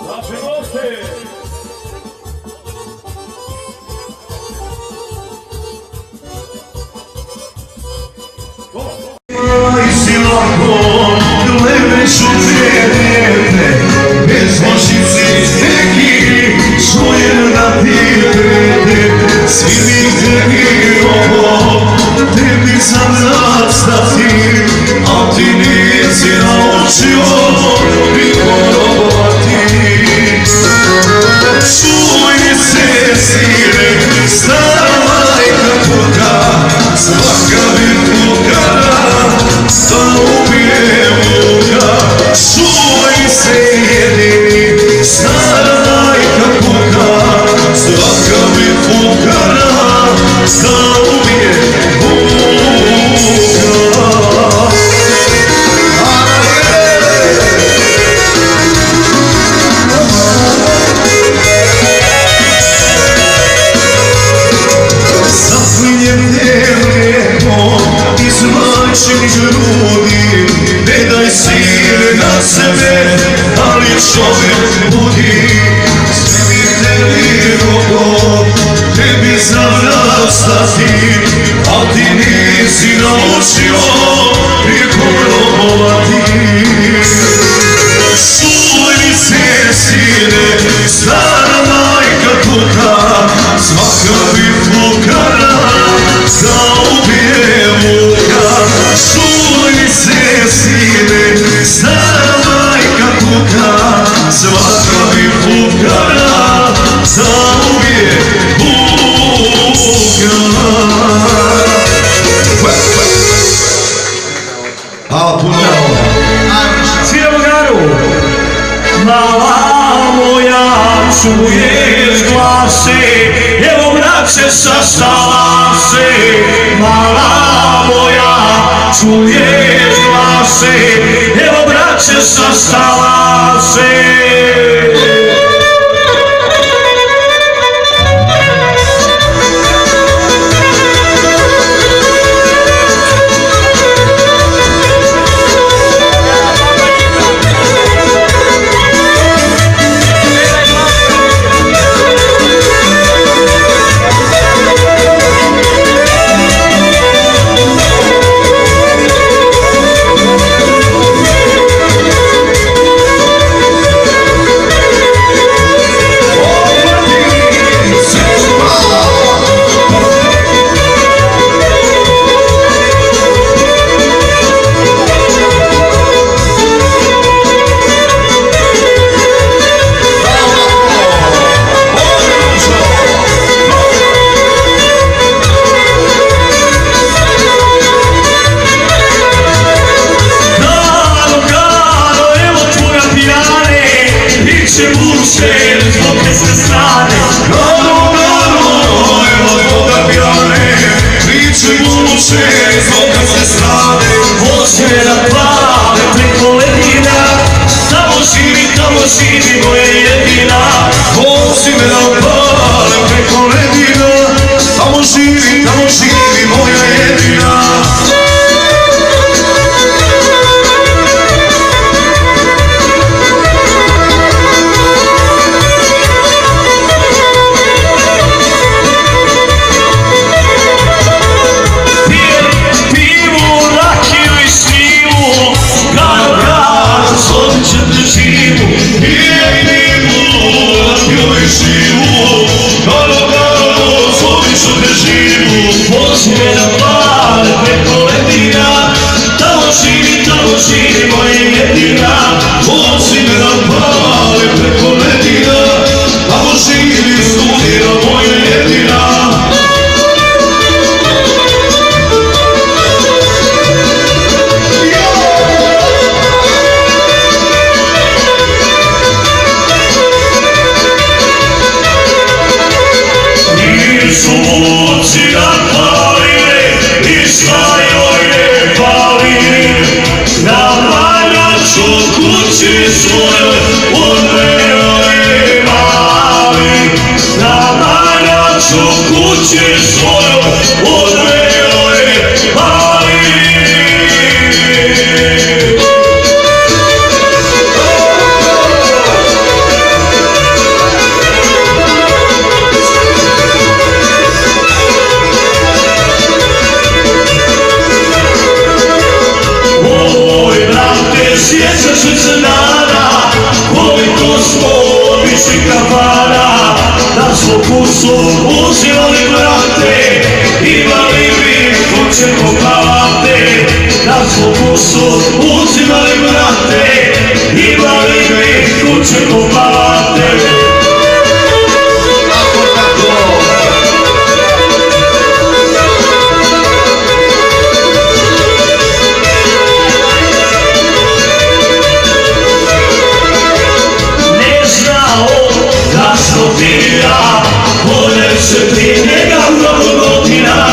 Naše goste! Si lako, gledaš u tebe, bez moćnici neki, čujem da ti prede, svi mi tebi ovo, tebi sam nastati, a ti nisi naučio niko robati. Čuj se sire, stara majka tvoga, svaka bi pukara, da ubije Boga. Čuj se jedini, stara majka tvoga, svaka bi pukara, da ubije Boga. Izvlačim grudi, ne daj sile na sebe, ali čovjek budi. Sve mi tebi rogo, tebi znam nastati, a ti nisi naučio nikom robovati. Čuj mi se sine, stara majka tvoga, svaka bi fukara, da ubije Boga. Čuj se sine, stara majka tvoga, svaka bi fukara, da ubije Boga. Hvala puno. Sviramo Garu! Mala moja, čuješ glase, evo braće sastala se. Mala moja, čuješ glase, evo braće sastala se. Živi moja jedina, vozi me na pale preko ledina, tamo živi moja jedina. Pivu, rakiju i snivu, garo, zovit će te živu. Vozi me na pale preko ledina, tamo živi moja jedina. Vozi me na pale preko ledina, tamo živi studira moja jedina. Kući svojoj odveo je mali, na manjaču kući svojoj odveo je mali. pokusu uzimali brate, imali bi hoće poglavate. Na pokusu uzimali brate, imali bi hoće poglavate. Se prije njega mnogo godina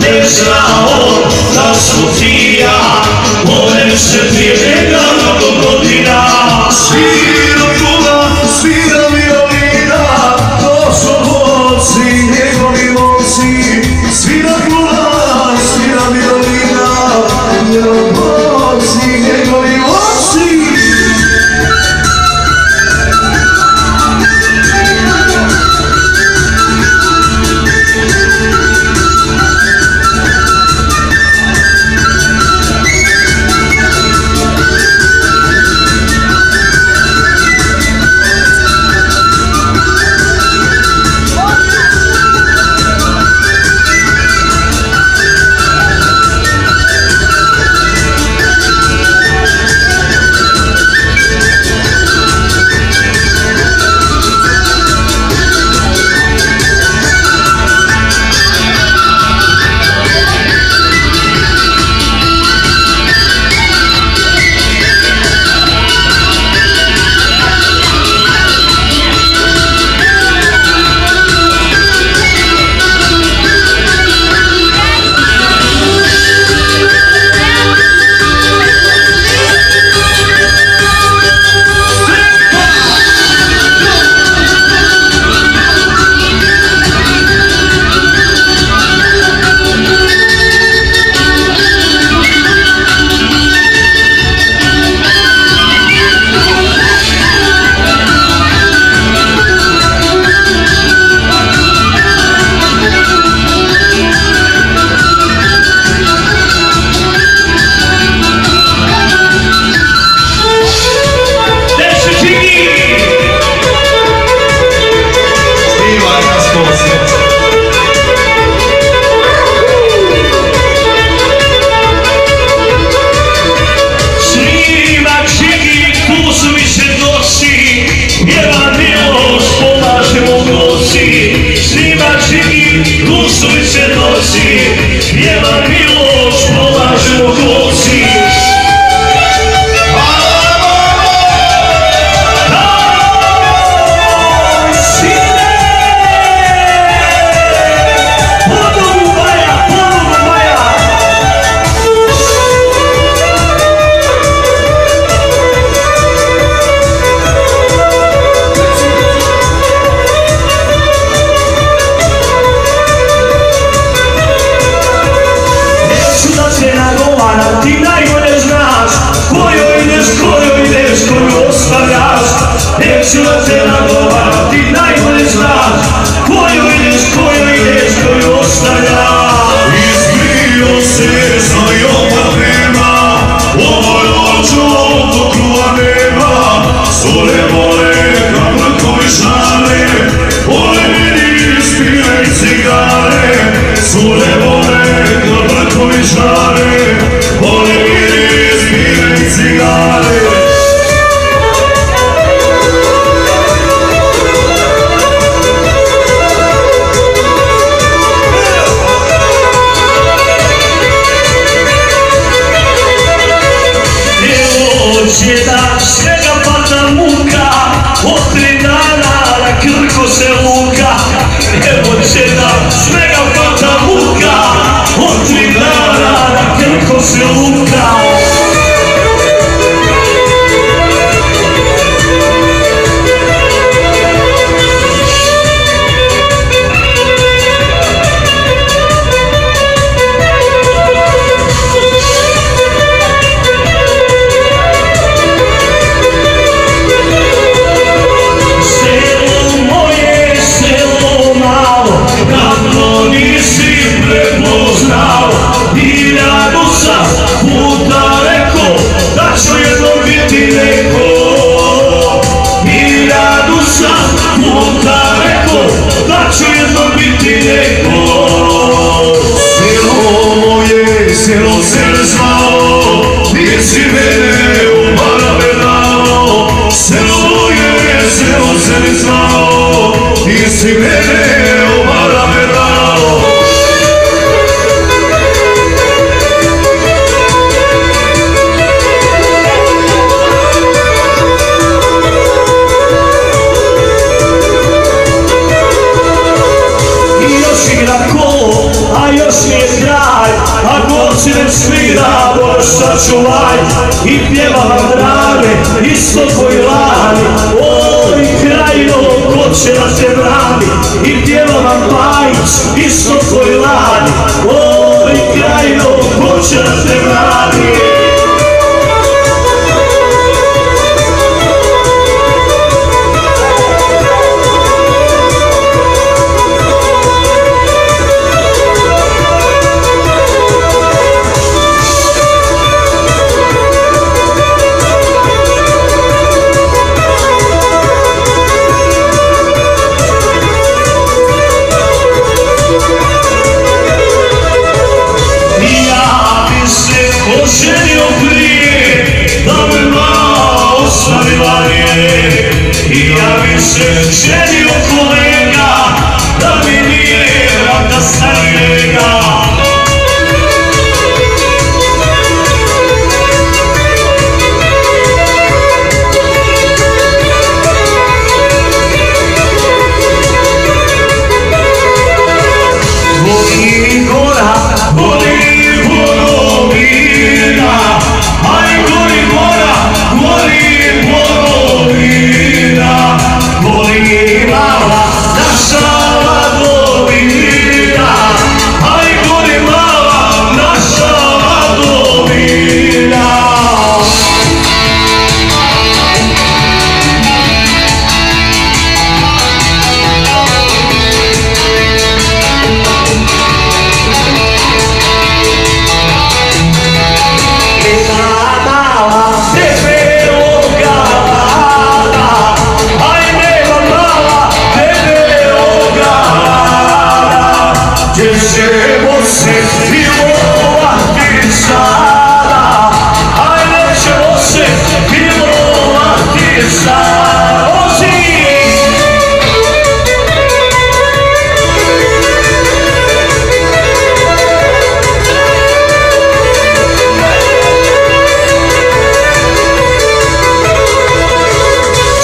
ne znao da su ti ja, volim se prije njega mnogo godina. Svira tuba, svira violina, to su borci, njegovi borci. Svira tuba, svira violina, njegovi borci, njegovi borci. Neću da te nagovaram, ti najbolje znaš koju ideš, koju ostavljaš. Izgrio se znajoma nema, ovoj oču do kruva nema. Sole more, kamrakovi žare, vole meni spile i cigare. Sole more, kamrakovi žare, vole meni spile i cigare. Da svega pada muka, od 3 dana na Krku se luka. Evo će da svega pada muka, od 3 dana na Krku se luka. Puta se ženio kolega, da mi nije vrata starijega. Voli gora, voli polovina, aj gori gora, voli polovina, voli mala naša Ladovina, aj gori mala naša Ladovina. Ćemo se milovati sada, ajde ćemo se milovati sada.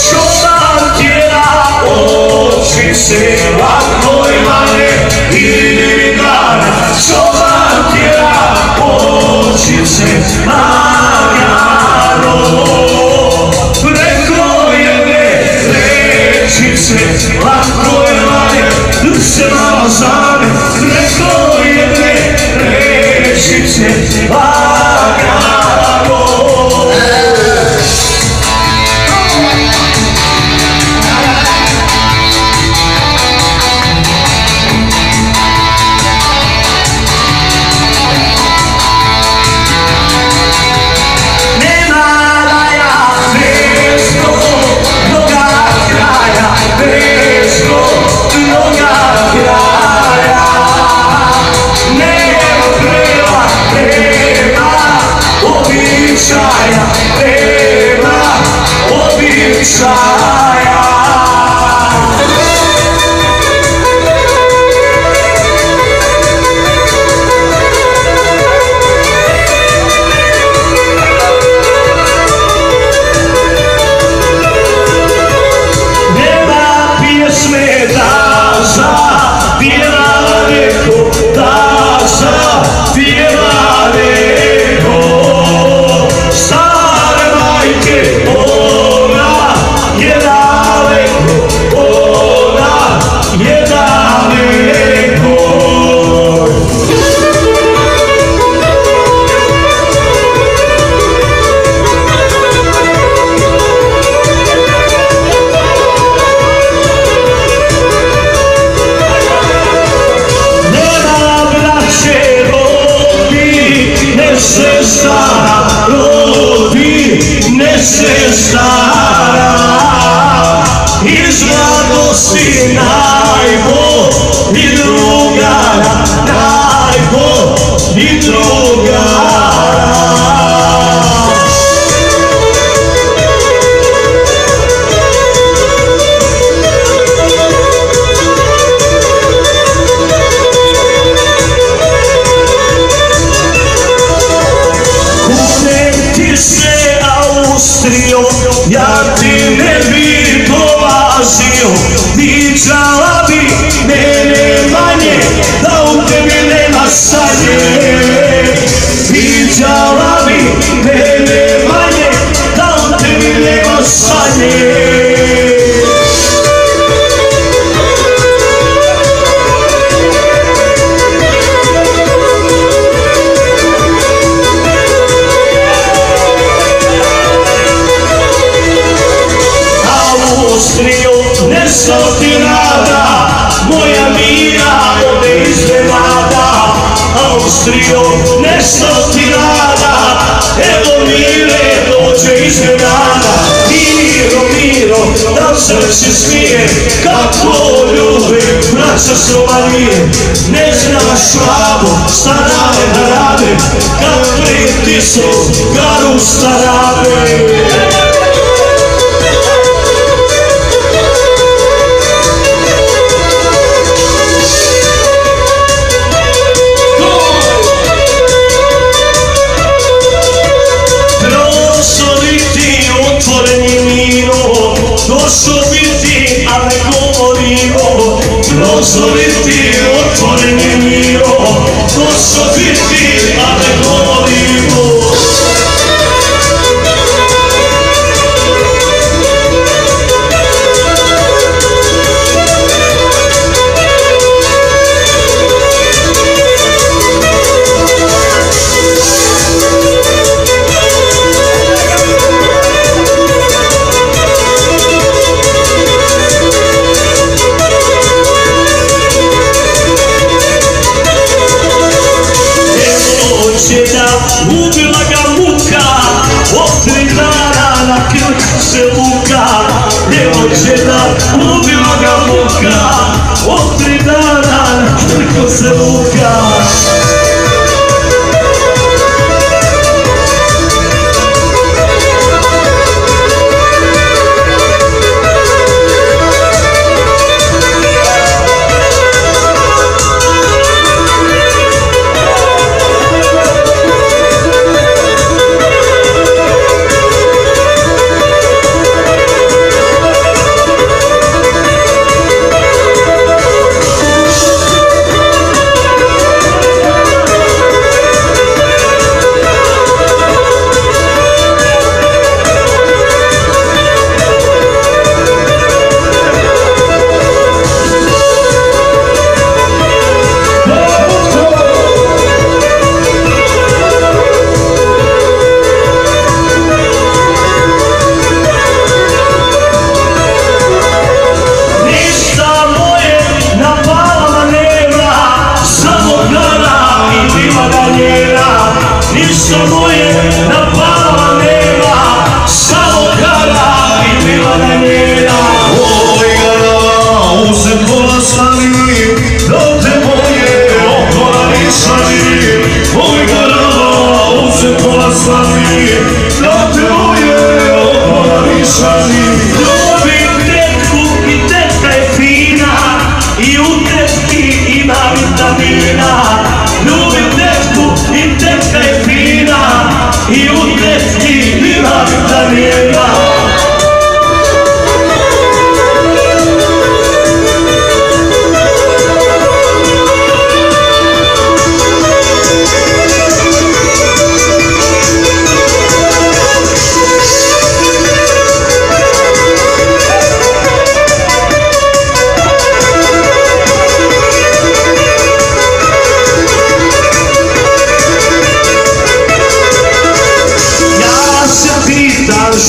Čoban tjera oči se lako imane i čoban tjera očice lagano, preko jedne rečice lako je manje, duše namazane, preko jedne rečice lagano. Stara iz mladosti najbo i drugara, najbo i drugara. Kunem ti se Austrio, ja ti ne bi dolazio, viđala bi mene manje, da u tebi nema sanje. Viđala bi mene manje, da u tebi nema sanje. Austrio, nešto ti rada, moja mira ode iznenada. Austrio, nešto ti rada, evo mire dođe iznenada. Miro, miro, da srce smije, kako ljubim, braća s Romanije. Ne znaš slabo, starane da rade, kad pritisnu garu starane. osobiti, a ne govorimo, dozvoliti otvoreni miro, osobiti, a ne govorimo. Ubila ga muka, od 3 dana na Krku se luka. Djevojčina, ubila ga muka, od 3 dana na Krku se luka. Samo je napala nema, samo gara i bila na njena. Oj gara, uzem kola stani, da te moje okola nisani. Oj gara, uzem kola stani, da te moje okola nisani. Ljubim tetku i tetka je fina, i u tetki ima vitamina. Ljubim tetku i tetka je fina, i u tetki ima vitamina.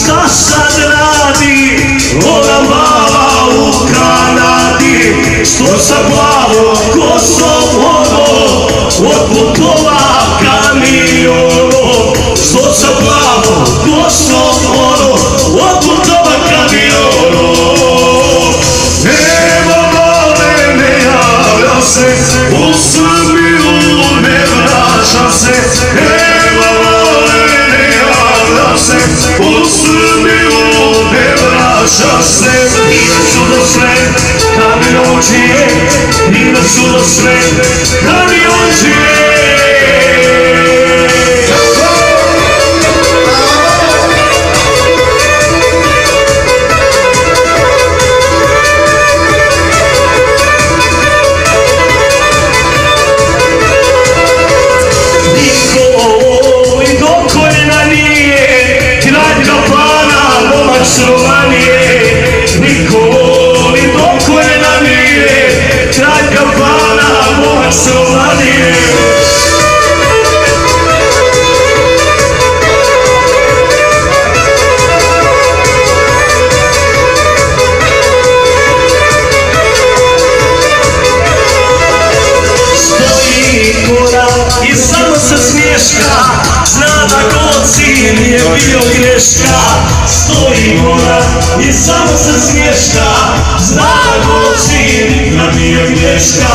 Šta sad radi ona mala u Kanadi, što sa glavom kosom ono od putova kamionom, što sa glavom kosom ono od putova kamionom. Nema male, ne javlja se, u Srbiju ne vraća se. Nema male, ne javlja se, u Srbiju ne vraća se. Ide su do sve kamionđije, ide su do sve kamionđije. Nikoli do koljena nije, kralj Kapana, momak Sromanije. Stoji gora i samo se smješka, zna da goci nije bio greška. Stoji gora i samo se smješka, zna da goci nikad nije greška.